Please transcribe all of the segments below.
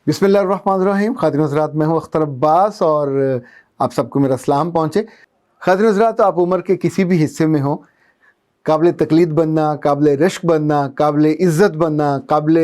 بسم اللہ الرحمن الرحیم. خاتون حضرات، میں ہوں اختر عباس اور آپ سب کو میرا سلام پہنچے. خاتون حضرات، آپ عمر کے کسی بھی حصے میں ہوں، قابل تقلید بننا، قابل رشک بننا، قابل عزت بننا، قابل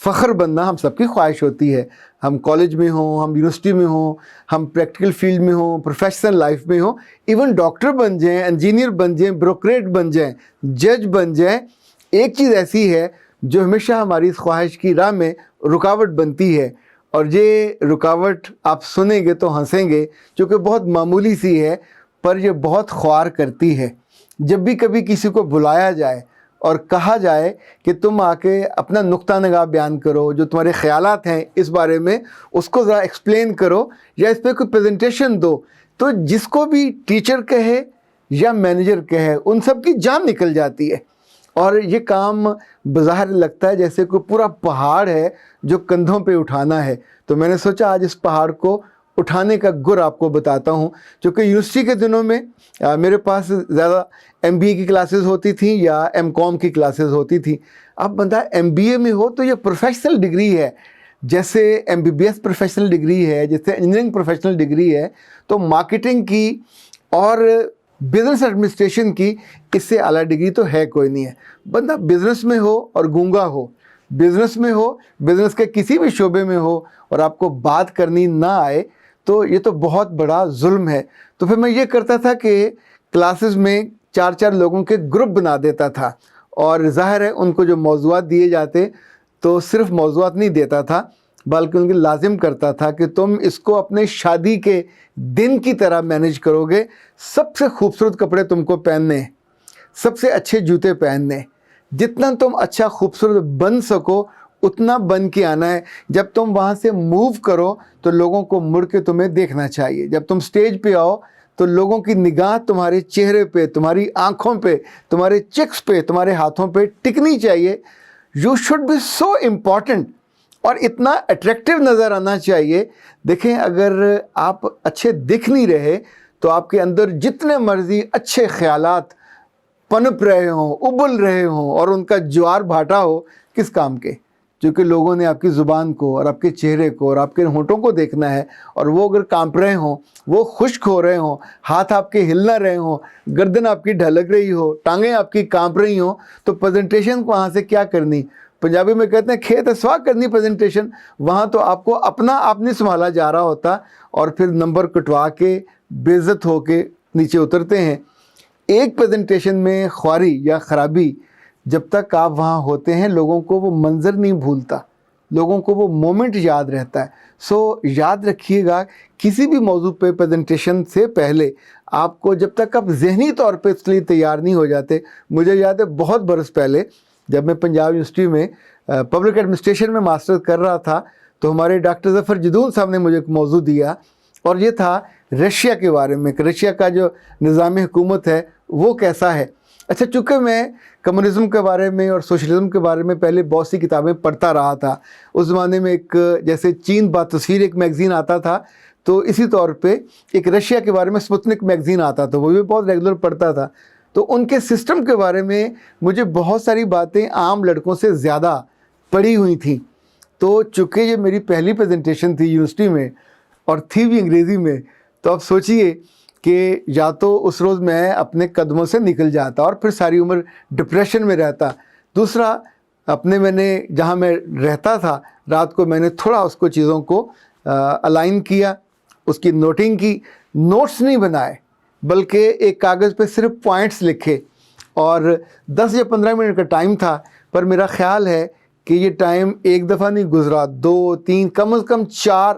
فخر بننا ہم سب کی خواہش ہوتی ہے. ہم کالج میں ہوں، ہم یونیورسٹی میں ہوں، ہم پریکٹیکل فیلڈ میں ہوں، پروفیشنل لائف میں ہوں، ایون ڈاکٹر بن جائیں، انجینئر بن جائیں، بیوروکریٹ بن جائیں، جج بن جائیں. ایک چیز ایسی ہے جو ہمیشہ ہماری اس خواہش کی راہ میں رکاوٹ بنتی ہے، اور یہ رکاوٹ آپ سنیں گے تو ہنسیں گے، چونکہ بہت معمولی سی ہے پر یہ بہت خوار کرتی ہے. جب بھی کبھی کسی کو بلایا جائے اور کہا جائے کہ تم آ کے اپنا نقطہ نگاہ بیان کرو، جو تمہارے خیالات ہیں اس بارے میں اس کو ذرا ایکسپلین کرو یا اس پہ کوئی پریزنٹیشن دو، تو جس کو بھی ٹیچر کہے یا مینیجر کہے ان سب کی جان نکل جاتی ہے. اور یہ کام بظاہر لگتا ہے جیسے کوئی پورا پہاڑ ہے جو کندھوں پہ اٹھانا ہے. تو میں نے سوچا آج اس پہاڑ کو اٹھانے کا گر آپ کو بتاتا ہوں. چونکہ یونیورسٹی کے دنوں میں میرے پاس زیادہ MBA کی کلاسز ہوتی تھیں یا M.Com کی کلاسز ہوتی تھیں. اب بندہ MBA میں ہو تو یہ پروفیشنل ڈگری ہے، جیسے MBBS پروفیشنل ڈگری ہے، جیسے انجینئرنگ پروفیشنل ڈگری ہے، تو مارکیٹنگ کی اور بزنس ایڈمنسٹریشن کی اس سے اعلیٰ ڈگری تو ہے کوئی نہیں ہے. بندہ بزنس میں ہو اور گونگا ہو، بزنس میں ہو، بزنس کے کسی بھی شعبے میں ہو، اور آپ کو بات کرنی نہ آئے تو یہ تو بہت بڑا ظلم ہے. تو پھر میں یہ کرتا تھا کہ کلاسز میں 4 لوگوں کے گروپ بنا دیتا تھا، اور ظاہر ہے ان کو جو موضوعات دیے جاتے تو صرف موضوعات نہیں دیتا تھا بلکہ ان کے لازم کرتا تھا کہ تم اس کو اپنے شادی کے دن کی طرح مینیج کرو گے. سب سے خوبصورت کپڑے تم کو پہننے ہیں، سب سے اچھے جوتے پہننے، جتنا تم اچھا خوبصورت بن سکو اتنا بن کے آنا ہے. جب تم وہاں سے موو کرو تو لوگوں کو مڑ کے تمہیں دیکھنا چاہیے. جب تم سٹیج پہ آؤ تو لوگوں کی نگاہ تمہارے چہرے پہ، تمہاری آنکھوں پہ، تمہارے چیکس پہ، تمہارے ہاتھوں پہ ٹکنی چاہیے. You should be so important اور اتنا اٹریکٹیو نظر آنا چاہیے. دیکھیں، اگر آپ اچھے دکھ نہیں رہے تو آپ کے اندر جتنے مرضی اچھے خیالات پنپ رہے ہوں، ابل رہے ہوں اور ان کا جوار بھاٹا ہو، کس کام کے؟ کیونکہ لوگوں نے آپ کی زبان کو اور آپ کے چہرے کو اور آپ کے ہونٹوں کو دیکھنا ہے. اور وہ اگر کانپ رہے ہوں، وہ خشک ہو رہے ہوں، ہاتھ آپ کے ہل نہ رہے ہوں، گردن آپ کی ڈھلک رہی ہو، ٹانگیں آپ کی کانپ رہی ہوں، تو پریزنٹیشن وہاں سے کیا کرنی؟ پنجابی میں کہتے ہیں کھیت اسوا کرنی پریزنٹیشن. وہاں تو آپ کو اپنا آپ نہیں سنبھالا جا رہا ہوتا، اور پھر نمبر کٹوا کے بے عزت ہو کے نیچے اترتے ہیں. ایک پریزنٹیشن میں خواری یا خرابی جب تک آپ وہاں ہوتے ہیں لوگوں کو وہ منظر نہیں بھولتا، لوگوں کو وہ مومنٹ یاد رہتا ہے. سو یاد رکھیے گا، کسی بھی موضوع پہ پریزنٹیشن سے پہلے آپ کو، جب تک آپ ذہنی طور پہ اس لیے تیار نہیں ہو جاتے. مجھے یاد ہے بہت برس پہلے جب میں پنجاب یونیورسٹی میں پبلک ایڈمنسٹریشن میں ماسٹر کر رہا تھا، تو ہمارے ڈاکٹر ظفر جدون صاحب نے مجھے ایک موضوع دیا، اور یہ تھا رشیا کے بارے میں کہ رشیا کا جو نظام حکومت ہے وہ کیسا ہے. اچھا، چونکہ میں کمیونزم کے بارے میں اور سوشلزم کے بارے میں پہلے بہت سی کتابیں پڑھتا رہا تھا. اس زمانے میں ایک جیسے چین با تصویر ایک میگزین آتا تھا، تو اسی طور پہ ایک رشیا کے بارے میں سپوتنک میگزین آتا تھا، وہ بھی بہت ریگولر پڑھتا تھا. تو ان کے سسٹم کے بارے میں مجھے بہت ساری باتیں عام لڑکوں سے زیادہ پڑھی ہوئی تھیں. تو چونکہ یہ میری پہلی پریزنٹیشن تھی یونیورسٹی میں اور تھی بھی انگریزی میں، تو اب سوچئے کہ یا تو اس روز میں اپنے قدموں سے نکل جاتا اور پھر ساری عمر ڈپریشن میں رہتا. دوسرا، میں نے جہاں میں رہتا تھا رات کو میں نے تھوڑا اس کو چیزوں کو الائن کیا، اس کی نوٹنگ کی. نوٹس نہیں بنائے بلکہ ایک کاغذ پہ صرف پوائنٹس لکھے، اور 10 یا 15 منٹ کا ٹائم تھا. پر میرا خیال ہے کہ یہ ٹائم ایک دفعہ نہیں گزرا، 2 3 کم از کم 4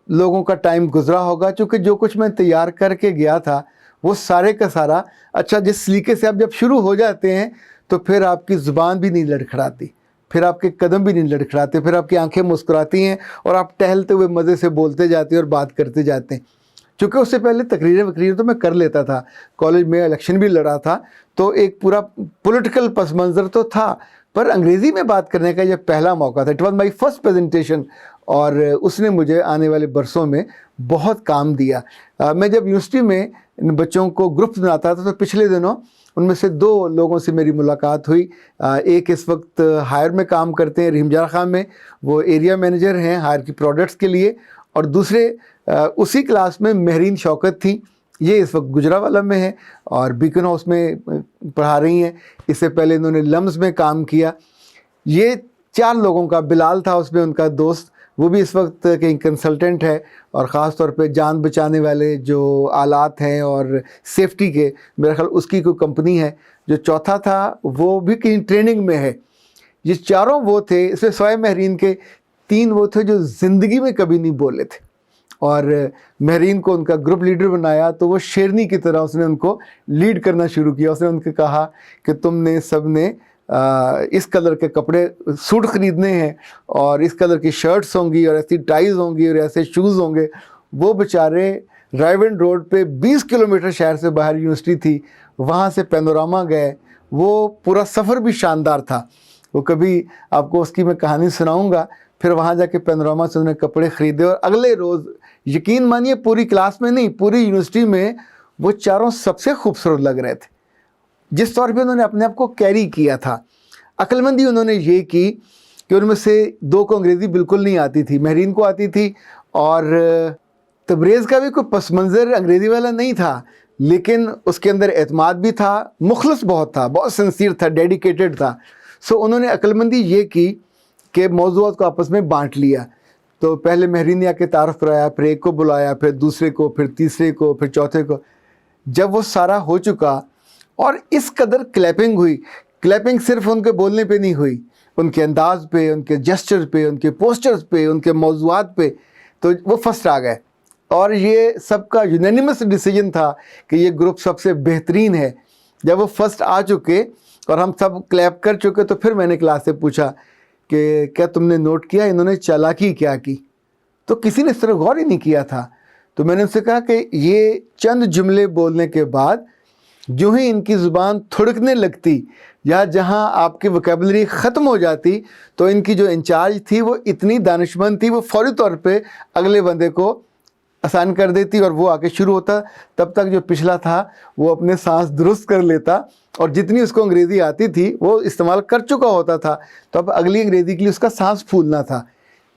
لوگوں کا ٹائم گزرا ہوگا. چونکہ جو کچھ میں تیار کر کے گیا تھا وہ سارے کا سارا، اچھا جس سلیقے سے آپ جب شروع ہو جاتے ہیں تو پھر آپ کی زبان بھی نہیں لڑکھڑاتی، پھر آپ کے قدم بھی نہیں لڑکھڑاتے، پھر آپ کی آنکھیں مسکراتی ہیں اور آپ ٹہلتے ہوئے مزے سے بولتے جاتے ہیں اور بات کرتے جاتے ہیں. چونکہ اس سے پہلے تقریریں تو میں کر لیتا تھا، کالج میں الیکشن بھی لڑا تھا، تو ایک پورا پولیٹیکل پس منظر تو تھا. پر انگریزی میں بات کرنے کا یہ پہلا موقع تھا. It was my first presentation, اور اس نے مجھے آنے والے برسوں میں بہت کام دیا. میں جب یونیورسٹی میں بچوں کو گروپ بناتا تھا تو پچھلے دنوں ان میں سے 2 لوگوں سے میری ملاقات ہوئی. ایک اس وقت ہائر میں کام کرتے ہیں رحیم جان خان میں، وہ ایریا مینیجر ہیں ہائر کی پروڈکٹس کے لیے، اور دوسرے اسی کلاس میں مہرین شوکت تھیں. یہ اس وقت گجرانوالہ میں ہیں اور بیکن ہاؤس میں پڑھا رہی ہیں. اس سے پہلے انہوں نے لمز میں کام کیا. یہ 4 لوگوں کا، بلال تھا اس میں ان کا دوست، وہ بھی اس وقت کہیں کنسلٹنٹ ہے، اور خاص طور پہ جان بچانے والے جو آلات ہیں اور سیفٹی کے، میرا خیال اس کی کوئی کمپنی ہے. جو چوتھا تھا وہ بھی کہیں ٹریننگ میں ہے. یہ 4 وہ تھے، اس میں سوائے مہرین کے 3 وہ تھے جو زندگی میں کبھی نہیں بولے تھے، اور مہرین کو ان کا گروپ لیڈر بنایا تو وہ شیرنی کی طرح اس نے ان کو لیڈ کرنا شروع کیا. اس نے ان کو کہا کہ تم نے سب نے اس کلر کے کپڑے سوٹ خریدنے ہیں، اور اس کلر کی شرٹس ہوں گی، اور ایسی ٹائز ہوں گی، اور ایسے شوز ہوں گے. وہ بیچارے رائیون روڈ پہ 20 کلومیٹر شہر سے باہر یونیورسٹی تھی، وہاں سے پینوراما گئے. وہ پورا سفر بھی شاندار تھا. وہ کبھی آپ کو اس کی میں کہانی سناؤں گا. پھر وہاں جا کے پینوراما سے انہوں نے کپڑے خریدے، اور اگلے روز یقین مانیے پوری کلاس میں نہیں، پوری یونیورسٹی میں وہ 4 سب سے خوبصورت لگ رہے تھے. جس طور پہ انہوں نے اپنے آپ کو کیری کیا تھا. عقل مندی انہوں نے یہ کی کہ ان میں سے 2 کو انگریزی بالکل نہیں آتی تھی، مہرین کو آتی تھی، اور تبریز کا بھی کوئی پس منظر انگریزی والا نہیں تھا، لیکن اس کے اندر اعتماد بھی تھا، مخلص بہت تھا، بہت سنسیئر تھا، ڈیڈیکیٹڈ تھا. سو انہوں نے عقل مندی یہ کی کہ موضوعات کو آپس میں بانٹ لیا. تو پہلے مہرین نے آ کے تعارف کرایا، پھر ایک کو بلایا، پھر دوسرے کو، پھر تیسرے کو، پھر چوتھے کو. جب وہ سارا ہو چکا اور اس قدر کلیپنگ ہوئی، کلیپنگ صرف ان کے بولنے پہ نہیں ہوئی، ان کے انداز پہ، ان کے جسچر پہ، ان کے پوسچرز پہ، ان کے موضوعات پہ، تو وہ فرسٹ آ گئے. اور یہ سب کا یونینیمس ڈیسیجن تھا کہ یہ گروپ سب سے بہترین ہے. جب وہ فرسٹ آ چکے اور ہم سب کلیپ کر چکے تو پھر میں نے کلاس سے پوچھا کہ کیا تم نے نوٹ کیا انہوں نے چالاکی کیا کی؟ تو کسی نے اس طرح غور ہی نہیں کیا تھا. تو میں نے ان سے کہا کہ یہ چند جملے بولنے کے بعد جو ہی ان کی زبان تھڑکنے لگتی یا جہاں آپ کی وکیبلری ختم ہو جاتی، تو ان کی جو انچارج تھی وہ اتنی دانشمند تھی، وہ فوری طور پہ اگلے بندے کو آسان کر دیتی اور وہ آگے شروع ہوتا. تب تک جو پچھلا تھا وہ اپنے سانس درست کر لیتا، اور جتنی اس کو انگریزی آتی تھی وہ استعمال کر چکا ہوتا تھا، تو اب اگلی انگریزی کے لیے اس کا سانس پھولنا تھا.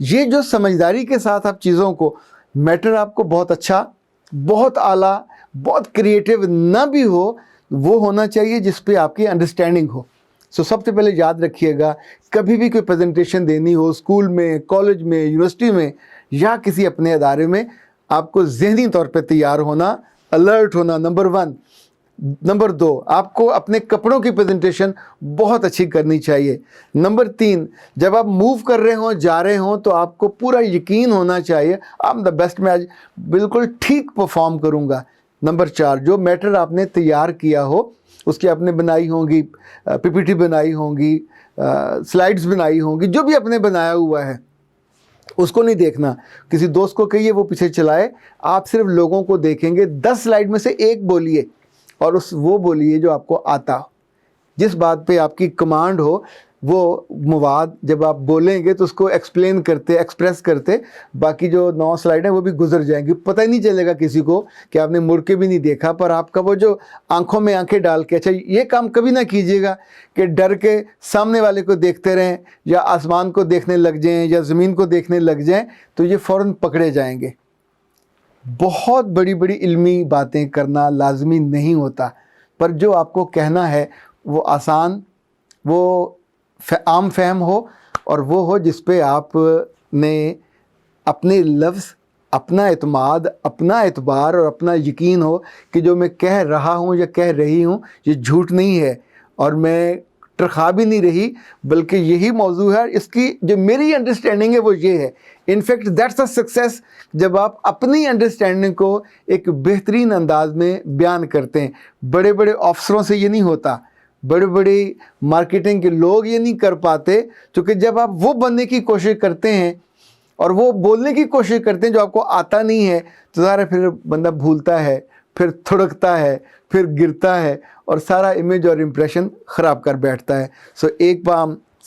یہ جو سمجھداری کے ساتھ آپ چیزوں کو، میٹر آپ کو بہت اچھا، بہت اعلیٰ، بہت کریٹیو نہ بھی ہو، وہ ہونا چاہیے جس پہ آپ کی انڈرسٹینڈنگ ہو. سب سے پہلے یاد رکھیے گا، کبھی بھی کوئی پریزنٹیشن دینی ہو اسکول میں، کالج میں، یونیورسٹی میں یا کسی اپنے ادارے میں، آپ کو ذہنی طور پہ تیار ہونا، الرٹ ہونا، نمبر 1. نمبر 2، آپ کو اپنے کپڑوں کی پریزنٹیشن بہت اچھی کرنی چاہیے. نمبر 3، جب آپ موو کر رہے ہوں، جا رہے ہوں، تو آپ کو پورا یقین ہونا چاہیے I'm the best، میں آج بالکل ٹھیک پرفارم کروں گا. نمبر 4، جو میٹر آپ نے تیار کیا ہو، اس کی آپ نے بنائی ہوں گی، پی پی ٹی بنائی ہوں گی، سلائڈز بنائی ہوں گی، جو بھی آپ نے بنایا ہوا ہے اس کو نہیں دیکھنا. کسی دوست کو کہیے وہ پیچھے چلائے، آپ صرف لوگوں کو دیکھیں گے. 10 سلائڈ میں سے ایک بولیے، اور وہ بولیے جو آپ کو آتا ہو، جس بات پہ آپ کی کمانڈ ہو. وہ مواد جب آپ بولیں گے تو اس کو ایکسپلین کرتے، ایکسپریس کرتے، باقی جو 9 سلائڈ ہیں وہ بھی گزر جائیں گی. پتہ ہی نہیں چلے گا کسی کو کہ آپ نے مڑ کے بھی نہیں دیکھا. پر آپ کا وہ جو آنکھوں میں آنکھیں ڈال کے، اچھا یہ کام کبھی نہ کیجیے گا کہ ڈر کے سامنے والے کو دیکھتے رہیں، یا آسمان کو دیکھنے لگ جائیں، یا زمین کو دیکھنے لگ جائیں، تو یہ فوراً پکڑے جائیں گے. بہت بڑی بڑی علمی باتیں کرنا لازمی نہیں ہوتا، پر جو آپ کو کہنا ہے وہ آسان، وہ عام فہم ہو، اور وہ ہو جس پہ آپ نے اپنے لفظ، اپنا اعتماد، اپنا اعتبار اور اپنا یقین ہو کہ جو میں کہہ رہا ہوں یا کہہ رہی ہوں یہ جھوٹ نہیں ہے، اور میں ٹرخا بھی نہیں رہی، بلکہ یہی موضوع ہے. اس کی جو میری انڈرسٹینڈنگ ہے وہ یہ ہے. انفیکٹ دیٹس اے سکسیس، جب آپ اپنی انڈرسٹینڈنگ کو ایک بہترین انداز میں بیان کرتے ہیں. بڑے بڑے افسروں سے یہ نہیں ہوتا، بڑے بڑے مارکیٹنگ کے لوگ یہ نہیں کر پاتے، کیونکہ جب آپ وہ بننے کی کوشش کرتے ہیں اور وہ بولنے کی کوشش کرتے ہیں جو آپ کو آتا نہیں ہے، تو ظاہر ہے پھر بندہ بھولتا ہے، پھر تھڑکتا ہے، پھر گرتا ہے، اور سارا امیج اور امپریشن خراب کر بیٹھتا ہے.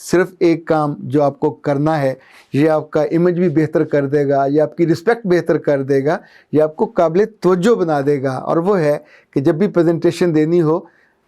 صرف ایک کام جو آپ کو کرنا ہے، یہ آپ کا امیج بھی بہتر کر دے گا، یہ آپ کی رسپیکٹ بہتر کر دے گا، یہ آپ کو قابل توجہ بنا دے گا. اور وہ ہے کہ جب بھی پریزنٹیشن دینی ہو،